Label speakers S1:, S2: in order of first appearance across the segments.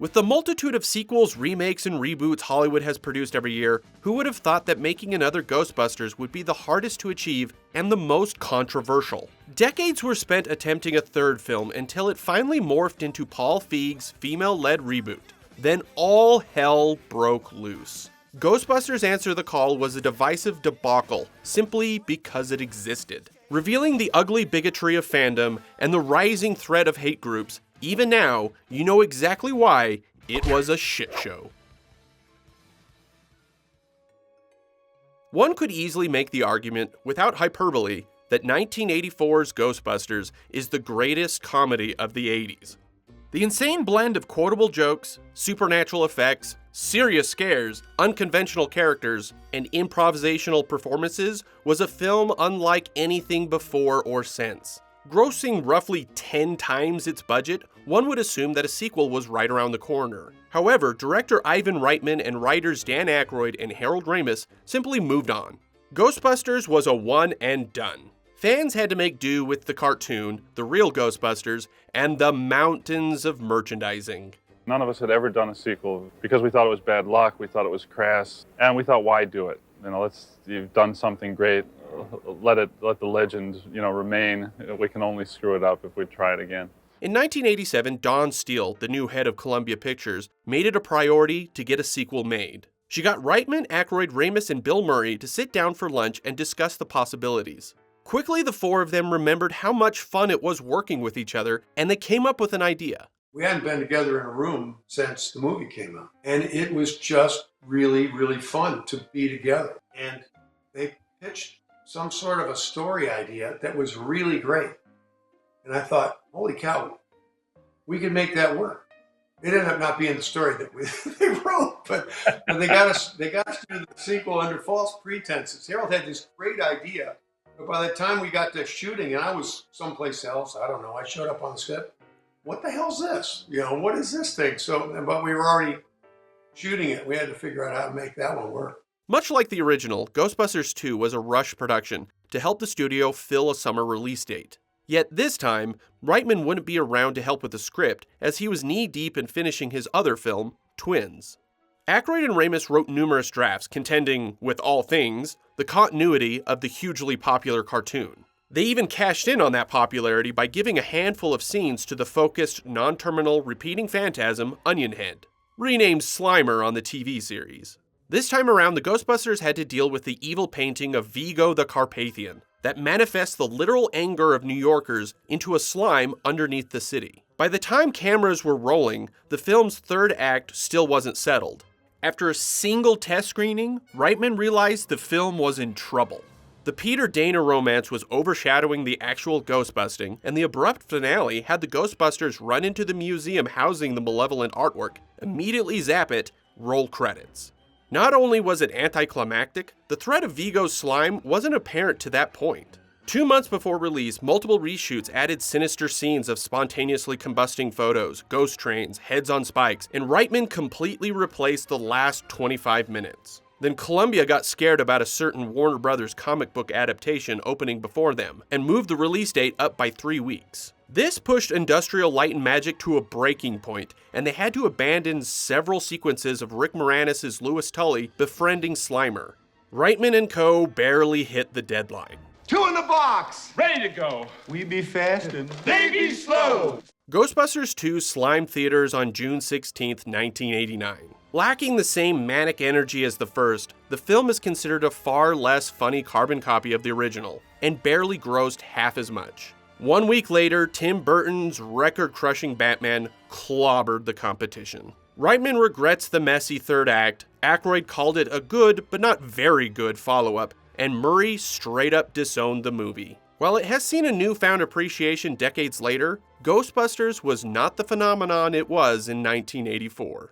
S1: With the multitude of sequels, remakes, and reboots Hollywood has produced every year, who would have thought that making another Ghostbusters would be the hardest to achieve and the most controversial? Decades were spent attempting a third film until it finally morphed into Paul Feig's female-led reboot. Then all hell broke loose. Ghostbusters Answer the Call was a divisive debacle simply because it existed. Revealing the ugly bigotry of fandom and the rising threat of hate groups, even now, you know exactly why it was a shit show. One could easily make the argument, without hyperbole, that 1984's Ghostbusters is the greatest comedy of the 80s. The insane blend of quotable jokes, supernatural effects, serious scares, unconventional characters, and improvisational performances was a film unlike anything before or since. Grossing roughly 10 times its budget, one would assume that a sequel was right around the corner. However, director Ivan Reitman and writers Dan Aykroyd and Harold Ramis simply moved on. Ghostbusters was a one and done. Fans had to make do with the cartoon, the real Ghostbusters, and the mountains of merchandising.
S2: None of us had ever done a sequel because we thought it was bad luck, we thought it was crass, and we thought, why do it? You've done something great. Let the legend, remain. We can only screw it up if we try it again.
S1: In 1987, Dawn Steele, the new head of Columbia Pictures, made it a priority to get a sequel made. She got Reitman, Aykroyd, Ramis, and Bill Murray to sit down for lunch and discuss the possibilities. Quickly, the four of them remembered how much fun it was working with each other, and they came up with an idea.
S3: We hadn't been together in a room since the movie came out, and it was just really, really fun to be together. And they pitched some sort of a story idea that was really great. And I thought, holy cow, we could make that work. It ended up not being the story that they wrote, but they got us to do the sequel under false pretenses. Harold had this great idea, but by the time we got to shooting, and I was someplace else, I don't know, I showed up on the set. What the hell's this? What is this thing? But we were already shooting it. We had to figure out how to make that one work.
S1: Much like the original, Ghostbusters II was a rush production to help the studio fill a summer release date. Yet this time, Reitman wouldn't be around to help with the script, as he was knee-deep in finishing his other film, Twins. Aykroyd and Ramis wrote numerous drafts contending, with all things, the continuity of the hugely popular cartoon. They even cashed in on that popularity by giving a handful of scenes to the focused, non-terminal, repeating phantasm, Onionhead, renamed Slimer on the TV series. This time around, the Ghostbusters had to deal with the evil painting of Vigo the Carpathian that manifests the literal anger of New Yorkers into a slime underneath the city. By the time cameras were rolling, the film's third act still wasn't settled. After a single test screening, Reitman realized the film was in trouble. The Peter Dana romance was overshadowing the actual ghostbusting, and the abrupt finale had the Ghostbusters run into the museum housing the malevolent artwork, immediately zap it, roll credits. Not only was it anticlimactic, the threat of Vigo's slime wasn't apparent to that point. 2 months before release, multiple reshoots added sinister scenes of spontaneously combusting photos, ghost trains, heads on spikes, and Reitman completely replaced the last 25 minutes. Then Columbia got scared about a certain Warner Brothers comic book adaptation opening before them, and moved the release date up by 3 weeks. This pushed Industrial Light and Magic to a breaking point, and they had to abandon several sequences of Rick Moranis' Louis Tully befriending Slimer. Reitman and co. barely hit the deadline.
S4: 2 in the box!
S5: Ready to go.
S4: We be fast and
S5: They be slow.
S1: Ghostbusters II slimed theaters on June 16, 1989. Lacking the same manic energy as the first, the film is considered a far less funny carbon copy of the original, and barely grossed half as much. 1 week later, Tim Burton's record-crushing Batman clobbered the competition. Reitman regrets the messy third act, Aykroyd called it a good, but not very good follow-up, and Murray straight up disowned the movie. While it has seen a newfound appreciation decades later, Ghostbusters was not the phenomenon it was in 1984.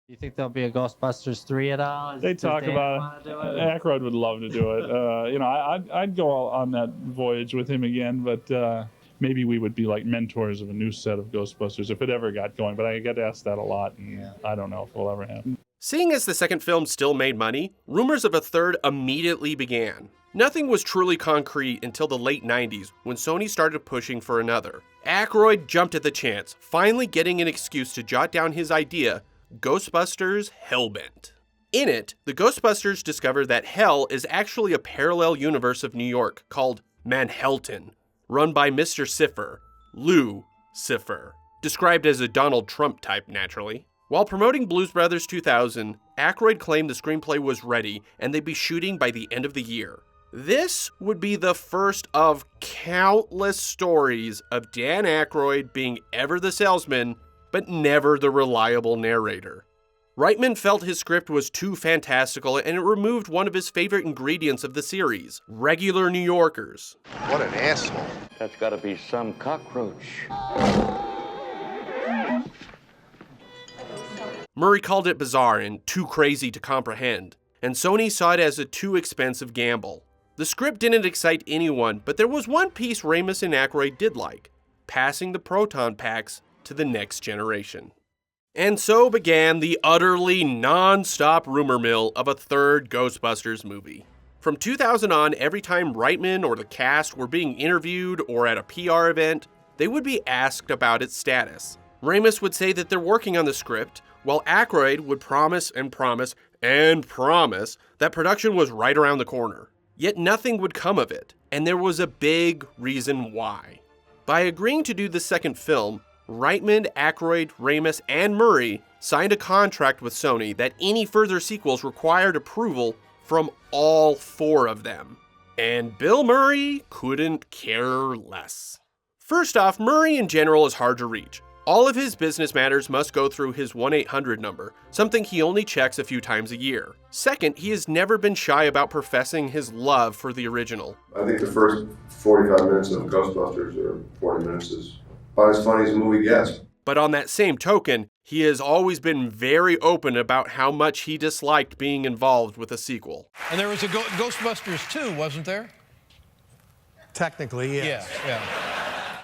S6: Do you think there'll be a Ghostbusters 3 at all?
S2: They talk about it. Aykroyd would love to do it. I'd go on that voyage with him again, but maybe we would be like mentors of a new set of Ghostbusters if it ever got going. But I get asked that a lot, and I don't know if it'll ever happen.
S1: Seeing as the second film still made money, rumors of a third immediately began. Nothing was truly concrete until the late 90s when Sony started pushing for another. Aykroyd jumped at the chance, finally getting an excuse to jot down his idea, Ghostbusters Hellbent. In it, the Ghostbusters discover that Hell is actually a parallel universe of New York called Manhattan, run by Mr. Cipher, Lou Cipher, described as a Donald Trump type naturally. While promoting Blues Brothers 2000, Aykroyd claimed the screenplay was ready and they'd be shooting by the end of the year. This would be the first of countless stories of Dan Aykroyd being ever the salesman, but never the reliable narrator. Reitman felt his script was too fantastical and it removed one of his favorite ingredients of the series, regular New Yorkers.
S4: What an asshole.
S5: That's gotta be some cockroach.
S1: Murray called it bizarre and too crazy to comprehend, and Sony saw it as a too expensive gamble. The script didn't excite anyone, but there was one piece Ramis and Aykroyd did like, passing the proton packs to the next generation. And so began the utterly non-stop rumor mill of a third Ghostbusters movie. From 2000 on, every time Reitman or the cast were being interviewed or at a PR event, they would be asked about its status. Ramis would say that they're working on the script, while Aykroyd would promise and promise and promise that production was right around the corner. Yet nothing would come of it, and there was a big reason why. By agreeing to do the second film, Reitman, Aykroyd, Ramis, and Murray signed a contract with Sony that any further sequels required approval from all four of them. And Bill Murray couldn't care less. First off, Murray in general is hard to reach. All of his business matters must go through his 1-800 number, something he only checks a few times a year. Second, he has never been shy about professing his love for the original.
S7: I think the first 45 minutes of Ghostbusters, or 40 minutes, is about as funny as the movie gets.
S1: But on that same token, he has always been very open about how much he disliked being involved with a sequel.
S8: And there was a Ghostbusters 2, wasn't there?
S4: Technically, yes.
S8: Yeah.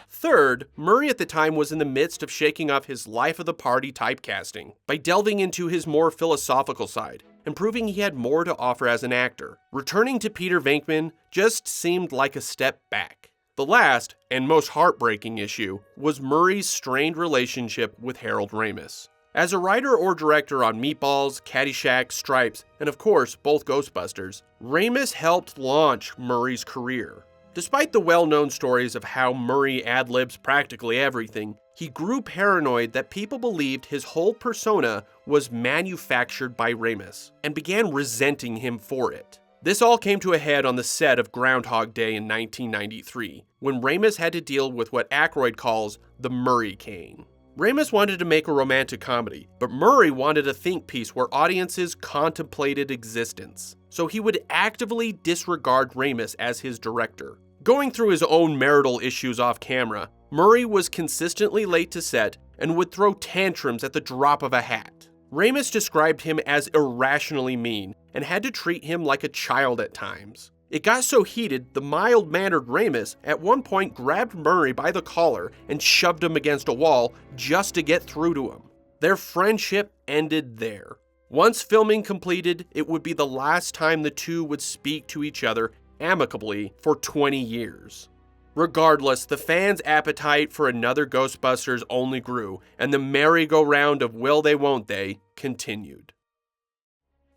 S1: Third, Murray at the time was in the midst of shaking off his life of the party typecasting by delving into his more philosophical side and proving he had more to offer as an actor. Returning to Peter Venkman just seemed like a step back. The last, and most heartbreaking issue, was Murray's strained relationship with Harold Ramis. As a writer or director on Meatballs, Caddyshack, Stripes, and of course both Ghostbusters, Ramis helped launch Murray's career. Despite the well-known stories of how Murray ad-libs practically everything, he grew paranoid that people believed his whole persona was manufactured by Ramis, and began resenting him for it. This all came to a head on the set of Groundhog Day in 1993, when Ramis had to deal with what Aykroyd calls the Murray cane. Ramis wanted to make a romantic comedy, but Murray wanted a think piece where audiences contemplated existence, so he would actively disregard Ramis as his director. Going through his own marital issues off camera, Murray was consistently late to set and would throw tantrums at the drop of a hat. Ramis described him as irrationally mean and had to treat him like a child at times. It got so heated, the mild-mannered Ramis at one point grabbed Murray by the collar and shoved him against a wall just to get through to him. Their friendship ended there. Once filming completed, it would be the last time the two would speak to each other amicably for 20 years. Regardless, the fans' appetite for another Ghostbusters only grew, and the merry-go-round of will they won't they continued.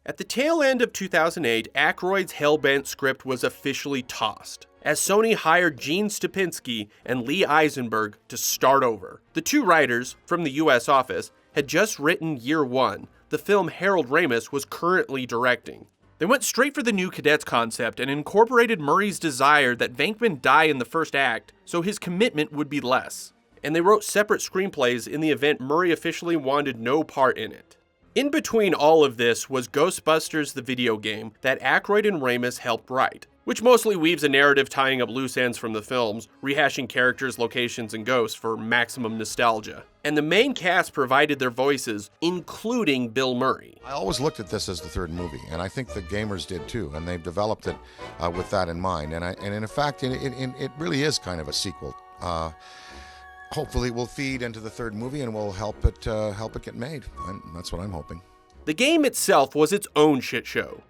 S1: At the tail end of 2008, Aykroyd's Hellbent script was officially tossed, as Sony hired Gene Stupinski and Lee Eisenberg to start over. The two writers, from the US office, had just written Year One, the film Harold Ramis was currently directing. They went straight for the new cadets concept and incorporated Murray's desire that Venkman die in the first act, so his commitment would be less. And they wrote separate screenplays in the event Murray officially wanted no part in it. In between all of this was Ghostbusters the video game that Aykroyd and Ramis helped write, which mostly weaves a narrative tying up loose ends from the films, rehashing characters, locations, and ghosts for maximum nostalgia. And the main cast provided their voices, including Bill Murray.
S9: I always looked at this as the third movie, and I think the gamers did too, and they've developed it with that in mind. And in fact, it really is kind of a sequel. Hopefully, it will feed into the third movie and will help it get made. That's what I'm hoping.
S1: The game itself was its own shit show.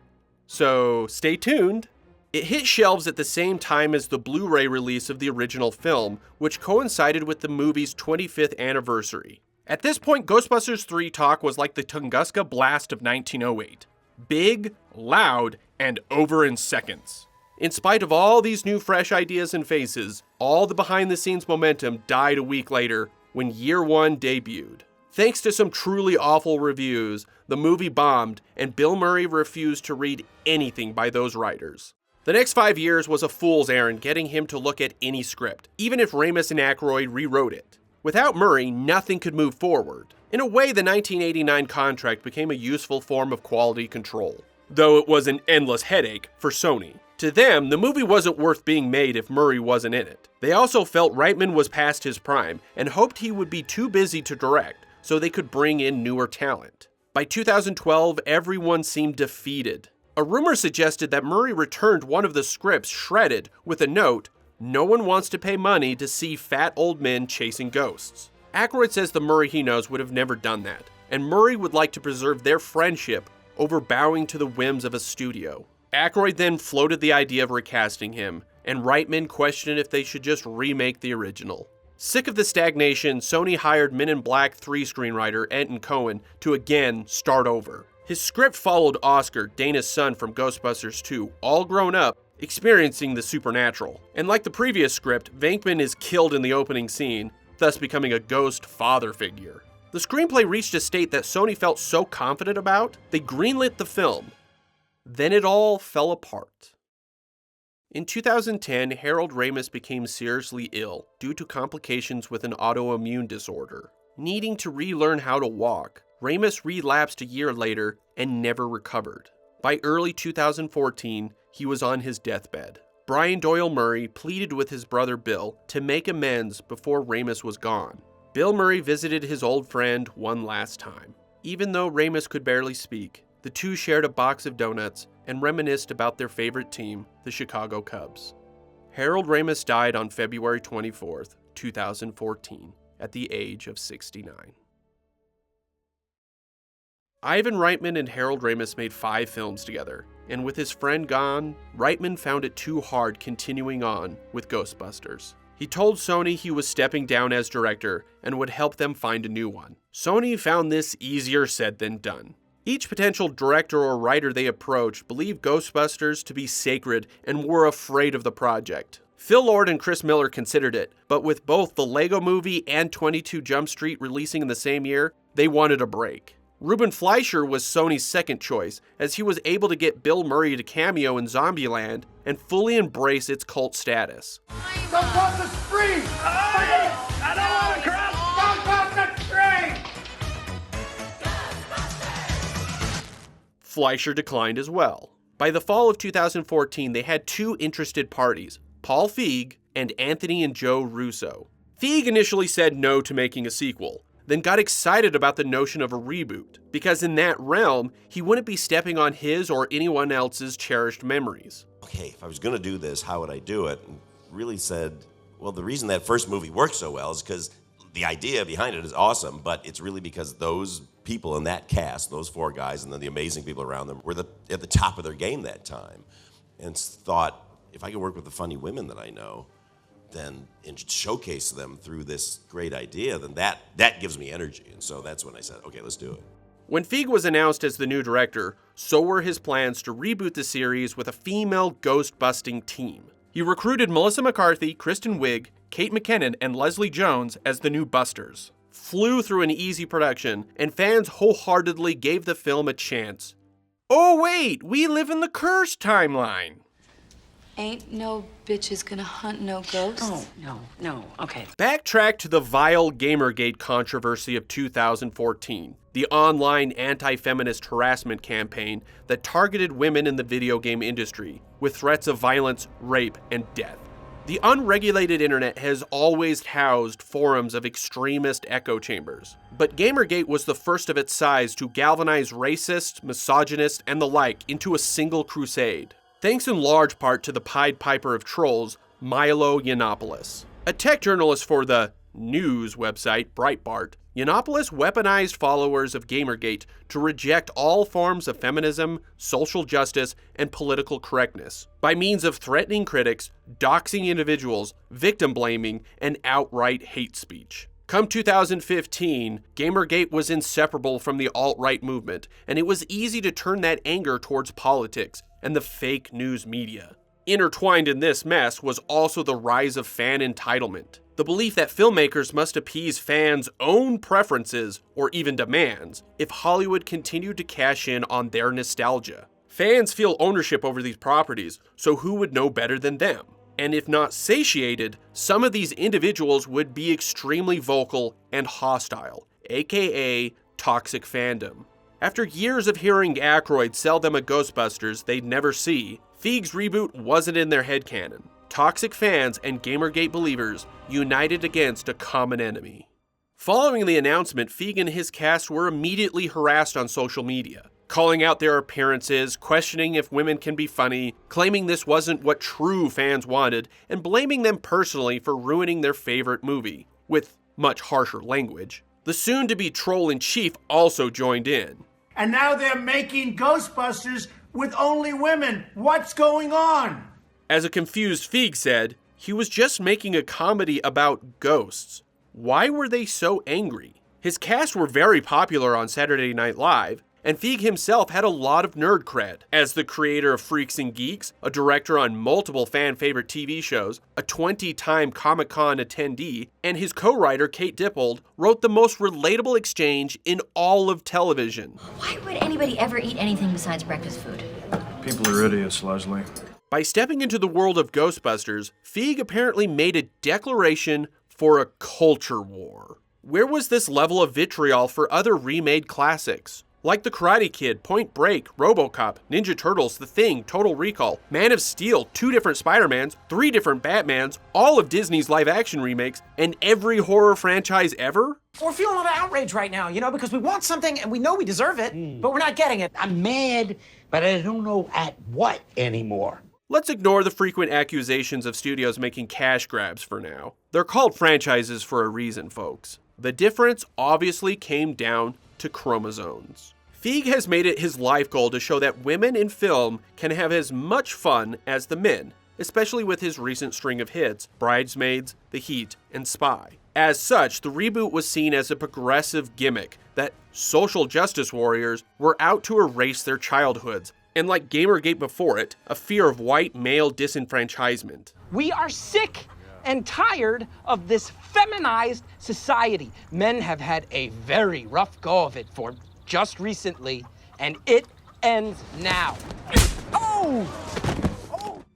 S1: So stay tuned. It hit shelves at the same time as the Blu-ray release of the original film, which coincided with the movie's 25th anniversary. At this point, Ghostbusters 3 talk was like the Tunguska Blast of 1908. Big, loud, and over in seconds. In spite of all these new fresh ideas and faces, all the behind-the-scenes momentum died a week later when Year One debuted. Thanks to some truly awful reviews, the movie bombed, and Bill Murray refused to read anything by those writers. The next 5 years was a fool's errand getting him to look at any script, even if Ramis and Aykroyd rewrote it. Without Murray, nothing could move forward. In a way, the 1989 contract became a useful form of quality control, though it was an endless headache for Sony. To them, the movie wasn't worth being made if Murray wasn't in it. They also felt Reitman was past his prime and hoped he would be too busy to direct, so they could bring in newer talent. By 2012, everyone seemed defeated. A rumor suggested that Murray returned one of the scripts shredded with a note, "No one wants to pay money to see fat old men chasing ghosts." Aykroyd says the Murray he knows would have never done that, and Murray would like to preserve their friendship over bowing to the whims of a studio. Aykroyd then floated the idea of recasting him, and Reitman questioned if they should just remake the original. Sick of the stagnation, Sony hired Men in Black 3 screenwriter Anton Cohen to again start over. His script followed Oscar, Dana's son from Ghostbusters 2, all grown up, experiencing the supernatural. And like the previous script, Venkman is killed in the opening scene, thus becoming a ghost father figure. The screenplay reached a state that Sony felt so confident about, they greenlit the film. Then it all fell apart. In 2010, Harold Ramis became seriously ill due to complications with an autoimmune disorder. Needing to relearn how to walk, Ramis relapsed a year later and never recovered. By early 2014, he was on his deathbed. Brian Doyle Murray pleaded with his brother Bill to make amends before Ramis was gone. Bill Murray visited his old friend one last time. Even though Ramis could barely speak, the two shared a box of donuts and reminisced about their favorite team, the Chicago Cubs. Harold Ramis died on February 24th, 2014, at the age of 69. Ivan Reitman and Harold Ramis made 5 films together, and with his friend gone, Reitman found it too hard continuing on with Ghostbusters. He told Sony he was stepping down as director and would help them find a new one. Sony found this easier said than done. Each potential director or writer they approached believed Ghostbusters to be sacred and were afraid of the project. Phil Lord and Chris Miller considered it, but with both the Lego Movie and 22 Jump Street releasing in the same year, they wanted a break. Ruben Fleischer was Sony's second choice, as he was able to get Bill Murray to cameo in Zombieland and fully embrace its cult status.
S10: Don't cross the street! I don't want to cross! Don't cross the street!
S1: Fleischer declined as well. By the fall of 2014, they had 2 interested parties, Paul Feig and Anthony and Joe Russo. Feig initially said no to making a sequel, then got excited about the notion of a reboot, because in that realm, he wouldn't be stepping on his or anyone else's cherished memories.
S11: Okay, if I was gonna do this, how would I do it? And really said, well, the reason that first movie worked so well is because the idea behind it is awesome, but it's really because those people in that cast, those 4 guys, and then the amazing people around them, were at the top of their game that time. And thought, if I could work with the funny women that I know, and showcase them through this great idea, then that gives me energy. And so that's when I said, okay, let's do it.
S1: When Feig was announced as the new director, so were his plans to reboot the series with a female ghost-busting team. He recruited Melissa McCarthy, Kristen Wiig, Kate McKinnon, and Leslie Jones as the new Busters. Flew through an easy production, and fans wholeheartedly gave the film a chance. Oh wait, we live in the cursed timeline.
S12: Ain't no bitches gonna hunt no ghosts.
S13: Oh, no, okay.
S1: Backtrack to the vile Gamergate controversy of 2014, the online anti-feminist harassment campaign that targeted women in the video game industry with threats of violence, rape, and death. The unregulated internet has always housed forums of extremist echo chambers, but Gamergate was the first of its size to galvanize racists, misogynists, and the like into a single crusade. Thanks in large part to the Pied Piper of trolls, Milo Yiannopoulos, a tech journalist for the news website Breitbart, Yiannopoulos weaponized followers of Gamergate to reject all forms of feminism, social justice, and political correctness by means of threatening critics, doxing individuals, victim blaming, and outright hate speech. Come 2015, Gamergate was inseparable from the alt-right movement, and it was easy to turn that anger towards politics and the fake news media. Intertwined in this mess was also the rise of fan entitlement, the belief that filmmakers must appease fans' own preferences or even demands if Hollywood continued to cash in on their nostalgia. Fans feel ownership over these properties, so who would know better than them? And if not satiated, some of these individuals would be extremely vocal and hostile, aka toxic fandom. After years of hearing Aykroyd sell them a Ghostbusters they'd never see, Feig's reboot wasn't in their headcanon. Toxic fans and Gamergate believers united against a common enemy. Following the announcement, Feig and his cast were immediately harassed on social media, calling out their appearances, questioning if women can be funny, claiming this wasn't what true fans wanted, and blaming them personally for ruining their favorite movie, with much harsher language. The soon-to-be troll-in-chief also joined in.
S10: And now they're making Ghostbusters with only women. What's going on?
S1: As a confused Feig said, he was just making a comedy about ghosts. Why were they so angry? His cast were very popular on Saturday Night Live, and Feig himself had a lot of nerd cred. As the creator of Freaks and Geeks, a director on multiple fan-favorite TV shows, a 20-time Comic-Con attendee, and his co-writer Kate Dippold wrote the most relatable exchange in all of television.
S13: Why would anybody ever eat anything besides breakfast food?
S14: People are idiots, Leslie.
S1: By stepping into the world of Ghostbusters, Feig apparently made a declaration for a culture war. Where was this level of vitriol for other remade classics? Like The Karate Kid, Point Break, RoboCop, Ninja Turtles, The Thing, Total Recall, Man of Steel, 2 different Spider-Mans, 3 different Batmans, all of Disney's live-action remakes, and every horror franchise ever?
S15: We're feeling a lot of outrage right now, because we want something and we know we deserve it, but we're not getting it.
S16: I'm mad, but I don't know at what anymore.
S1: Let's ignore the frequent accusations of studios making cash grabs for now. They're called franchises for a reason, folks. The difference obviously came down to chromosomes. Feig has made it his life goal to show that women in film can have as much fun as the men, especially with his recent string of hits, Bridesmaids, The Heat, and Spy. As such, the reboot was seen as a progressive gimmick that social justice warriors were out to erase their childhoods, and like Gamergate before it, a fear of white male disenfranchisement.
S15: We are sick and tired of this feminized society. Men have had a very rough go of it for just recently, and it ends now.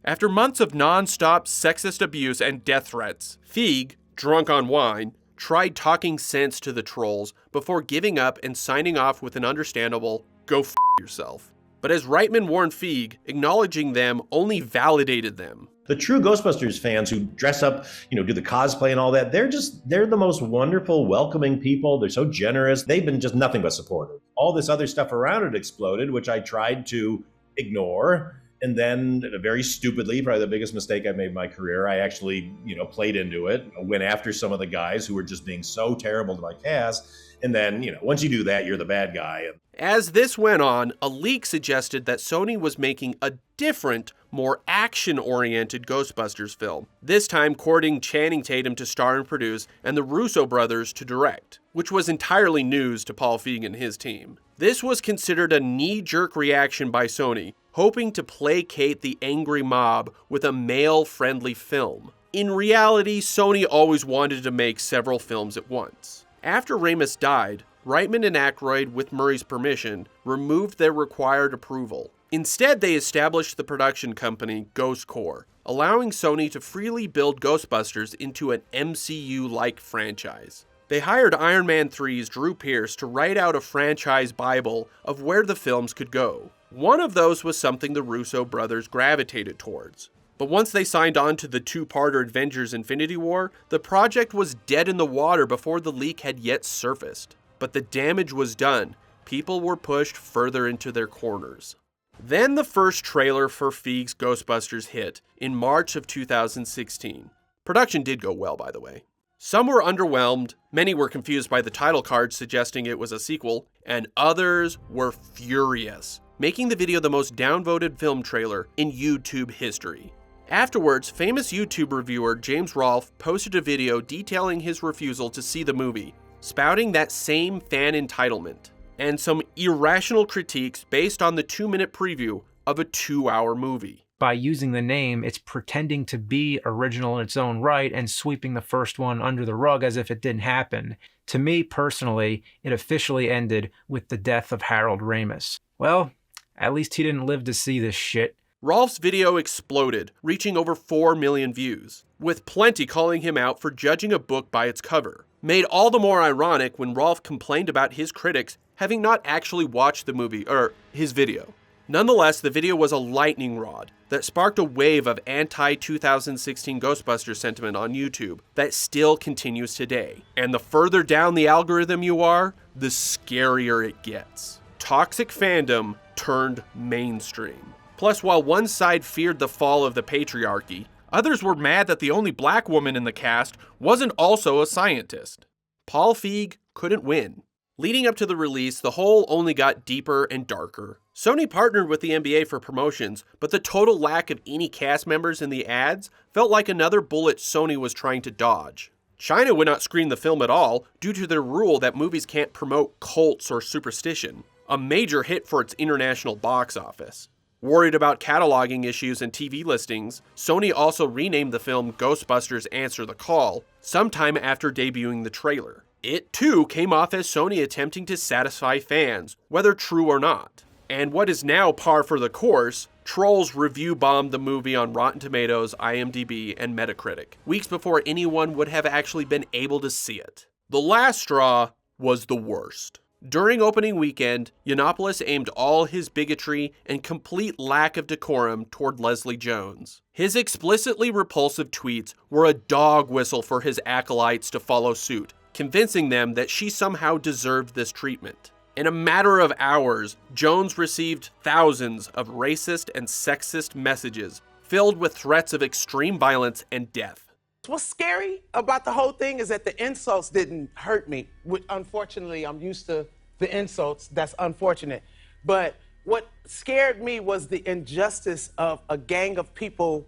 S1: After months of non-stop sexist abuse and death threats, Feig, drunk on wine, tried talking sense to the trolls before giving up and signing off with an understandable, go f*** yourself. But as Reitman warned Feig, acknowledging them only validated them.
S17: The true Ghostbusters fans who dress up, do the cosplay and all that, they're the most wonderful, welcoming people. They're so generous. They've been just nothing but supportive. All this other stuff around it exploded, which I tried to ignore. And then very stupidly, probably the biggest mistake I've made in my career, I actually, played into it, went after some of the guys who were just being so terrible to my cast. And then, once you do that, you're the bad guy.
S1: As this went on, a leak suggested that Sony was making a different, more action-oriented Ghostbusters film, this time courting Channing Tatum to star and produce and the Russo brothers to direct, which was entirely news to Paul Feig and his team. This was considered a knee-jerk reaction by Sony, hoping to placate the angry mob with a male-friendly film. In reality, Sony always wanted to make several films at once. After Ramis died, Reitman and Aykroyd, with Murray's permission, removed their required approval. Instead, they established the production company Ghost Corps, allowing Sony to freely build Ghostbusters into an MCU-like franchise. They hired Iron Man 3's Drew Pearce to write out a franchise Bible of where the films could go. One of those was something the Russo brothers gravitated towards. But once they signed on to the 2-parter Avengers Infinity War, the project was dead in the water before the leak had yet surfaced. But the damage was done. People were pushed further into their corners. Then the first trailer for Feig's Ghostbusters hit in March of 2016. Production did go well, by the way. Some were underwhelmed, many were confused by the title card suggesting it was a sequel, and others were furious, making the video the most downvoted film trailer in YouTube history. Afterwards, famous YouTube reviewer James Rolfe posted a video detailing his refusal to see the movie, spouting that same fan entitlement, and some irrational critiques based on the 2-minute preview of a 2-hour movie.
S18: By using the name, it's pretending to be original in its own right and sweeping the first one under the rug as if it didn't happen. To me, personally, it officially ended with the death of Harold Ramis. Well, at least he didn't live to see this shit.
S1: Rolfe's video exploded, reaching over 4 million views, with plenty calling him out for judging a book by its cover. Made all the more ironic when Rolfe complained about his critics having not actually watched the movie, or his video. Nonetheless, the video was a lightning rod that sparked a wave of anti-2016 Ghostbusters sentiment on YouTube that still continues today. And the further down the algorithm you are, the scarier it gets. Toxic fandom turned mainstream. Plus, while one side feared the fall of the patriarchy, others were mad that the only black woman in the cast wasn't also a scientist. Paul Feig couldn't win. Leading up to the release, the hole only got deeper and darker. Sony partnered with the NBA for promotions, but the total lack of any cast members in the ads felt like another bullet Sony was trying to dodge. China would not screen the film at all due to their rule that movies can't promote cults or superstition, a major hit for its international box office. Worried about cataloging issues and TV listings, Sony also renamed the film Ghostbusters Answer the Call sometime after debuting the trailer. It too came off as Sony attempting to satisfy fans, whether true or not. And what is now par for the course, trolls review bombed the movie on Rotten Tomatoes, IMDb, and Metacritic, weeks before anyone would have actually been able to see it. The last straw was the worst. During opening weekend, Yiannopoulos aimed all his bigotry and complete lack of decorum toward Leslie Jones. His explicitly repulsive tweets were a dog whistle for his acolytes to follow suit, convincing them that she somehow deserved this treatment. In a matter of hours, Jones received thousands of racist and sexist messages filled with threats of extreme violence and death.
S19: What's scary about the whole thing is that the insults didn't hurt me. Unfortunately, I'm used to the insults. That's unfortunate. But what scared me was the injustice of a gang of people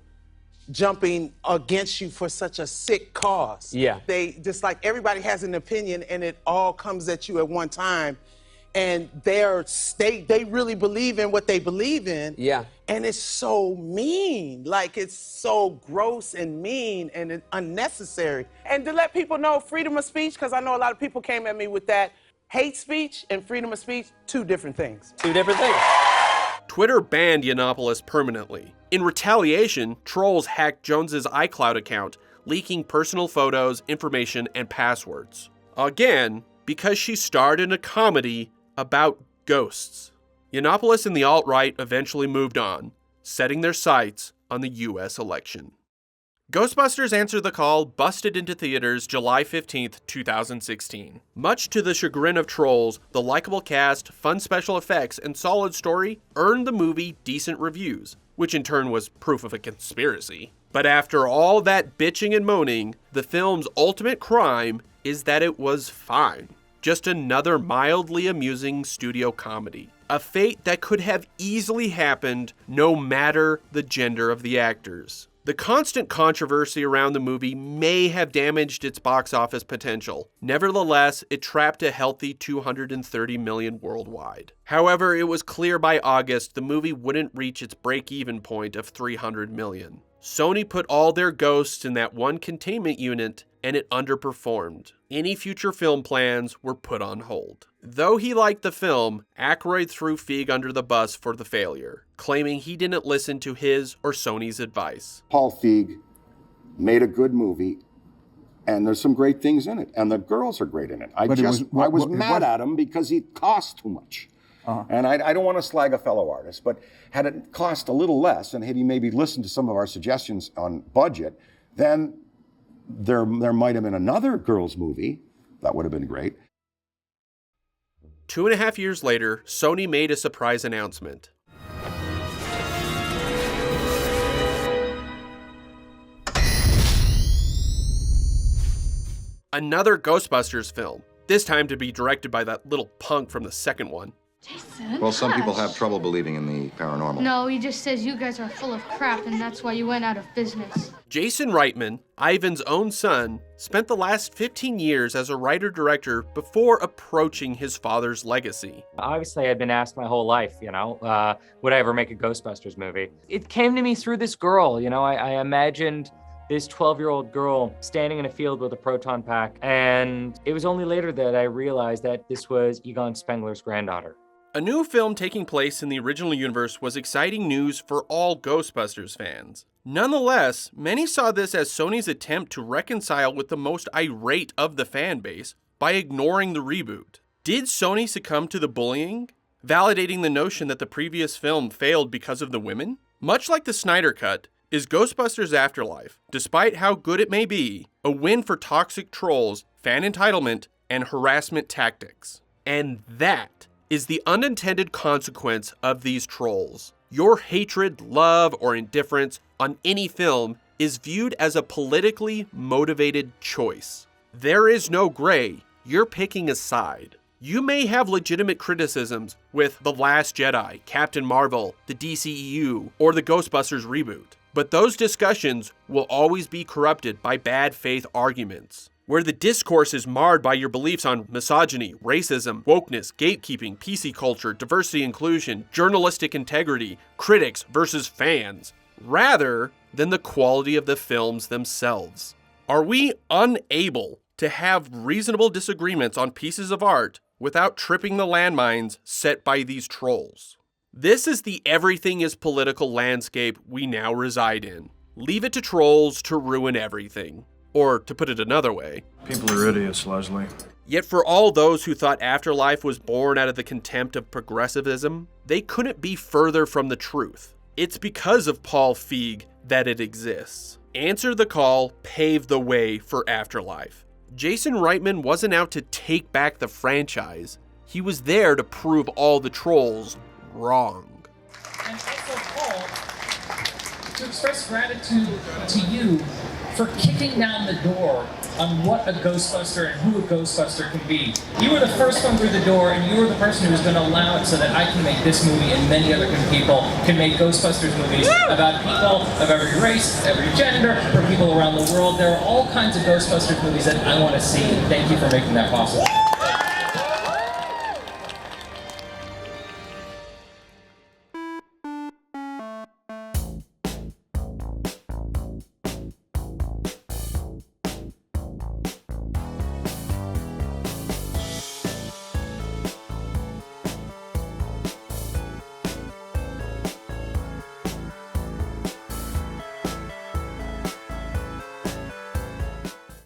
S19: jumping against you for such a sick cause.
S15: Yeah.
S19: They just like everybody has an opinion and it all comes at you at one time. And they really believe in what they believe in.
S15: Yeah.
S19: And it's so mean. Like, it's so gross and mean and unnecessary. And to let people know freedom of speech, because I know a lot of people came at me with that. Hate speech and freedom of speech, two different things.
S15: Two different things.
S1: Twitter banned Yiannopoulos permanently. In retaliation, trolls hacked Jones's iCloud account, leaking personal photos, information, and passwords. Again, because she starred in a comedy about ghosts. Yiannopoulos and the alt-right eventually moved on, setting their sights on the US election. Ghostbusters Answer the Call busted into theaters July 15th, 2016. Much to the chagrin of trolls, the likable cast, fun special effects, and solid story earned the movie decent reviews, which in turn was proof of a conspiracy. But after all that bitching and moaning, the film's ultimate crime is that it was fine. Just another mildly amusing studio comedy. A fate that could have easily happened no matter the gender of the actors. The constant controversy around the movie may have damaged its box office potential. Nevertheless, it trapped a healthy $230 million worldwide. However, it was clear by August the movie wouldn't reach its break-even point of $300 million. Sony put all their ghosts in that one containment unit, and it underperformed. Any future film plans were put on hold. Though he liked the film, Aykroyd threw Feig under the bus for the failure, claiming he didn't listen to his or Sony's advice.
S20: Paul Feig made a good movie, and there's some great things in it, and the girls are great in it. I was mad at him because he cost too much. And I don't want to slag a fellow artist, but had it cost a little less, and had he maybe listened to some of our suggestions on budget, then there might have been another girls' movie. That would have been great.
S1: 2.5 years later, Sony made a surprise announcement. Another Ghostbusters film, this time to be directed by that little punk from the second one.
S12: Jason,
S7: Well, some people
S12: gosh.
S7: have trouble believing in the paranormal.
S21: No, he just says you guys are full of crap and that's why you went out of business.
S1: Jason Reitman, Ivan's own son, spent the last 15 years as a writer-director before approaching his father's legacy.
S22: Obviously, I've been asked my whole life, would I ever make a Ghostbusters movie? It came to me through this girl, I imagined this 12-year-old girl standing in a field with a proton pack, and it was only later that I realized that this was Egon Spengler's granddaughter.
S1: A new film taking place in the original universe was exciting news for all Ghostbusters fans. Nonetheless, many saw this as Sony's attempt to reconcile with the most irate of the fan base by ignoring the reboot. Did Sony succumb to the bullying, validating the notion that the previous film failed because of the women? Much like the Snyder Cut, is Ghostbusters Afterlife, despite how good it may be, a win for toxic trolls, fan entitlement, and harassment tactics. And that is the unintended consequence of these trolls. Your hatred, love, or indifference on any film is viewed as a politically motivated choice. There is no gray. You're picking a side. You may have legitimate criticisms with The Last Jedi, Captain Marvel, the DCEU, or the Ghostbusters reboot, but those discussions will always be corrupted by bad faith arguments, where the discourse is marred by your beliefs on misogyny, racism, wokeness, gatekeeping, PC culture, diversity, inclusion, journalistic integrity, critics versus fans, rather than the quality of the films themselves. Are we unable to have reasonable disagreements on pieces of art without tripping the landmines set by these trolls? This is the everything is political landscape we now reside in. Leave it to trolls to ruin everything. Or, to put it another way,
S14: people are idiots, Leslie.
S1: Yet for all those who thought Afterlife was born out of the contempt of progressivism, they couldn't be further from the truth. It's because of Paul Feig that it exists. Answer the Call paved the way for Afterlife. Jason Reitman wasn't out to take back the franchise. He was there to prove all the trolls wrong.
S23: And also, Paul, to express gratitude to you for kicking down the door on what a Ghostbuster and who a Ghostbuster can be. You were the first one through the door, and you were the person who was going to allow it so that I can make this movie and many other people can make Ghostbusters movies about people of every race, every gender, for people around the world. There are all kinds of Ghostbusters movies that I want to see. Thank you for making that possible.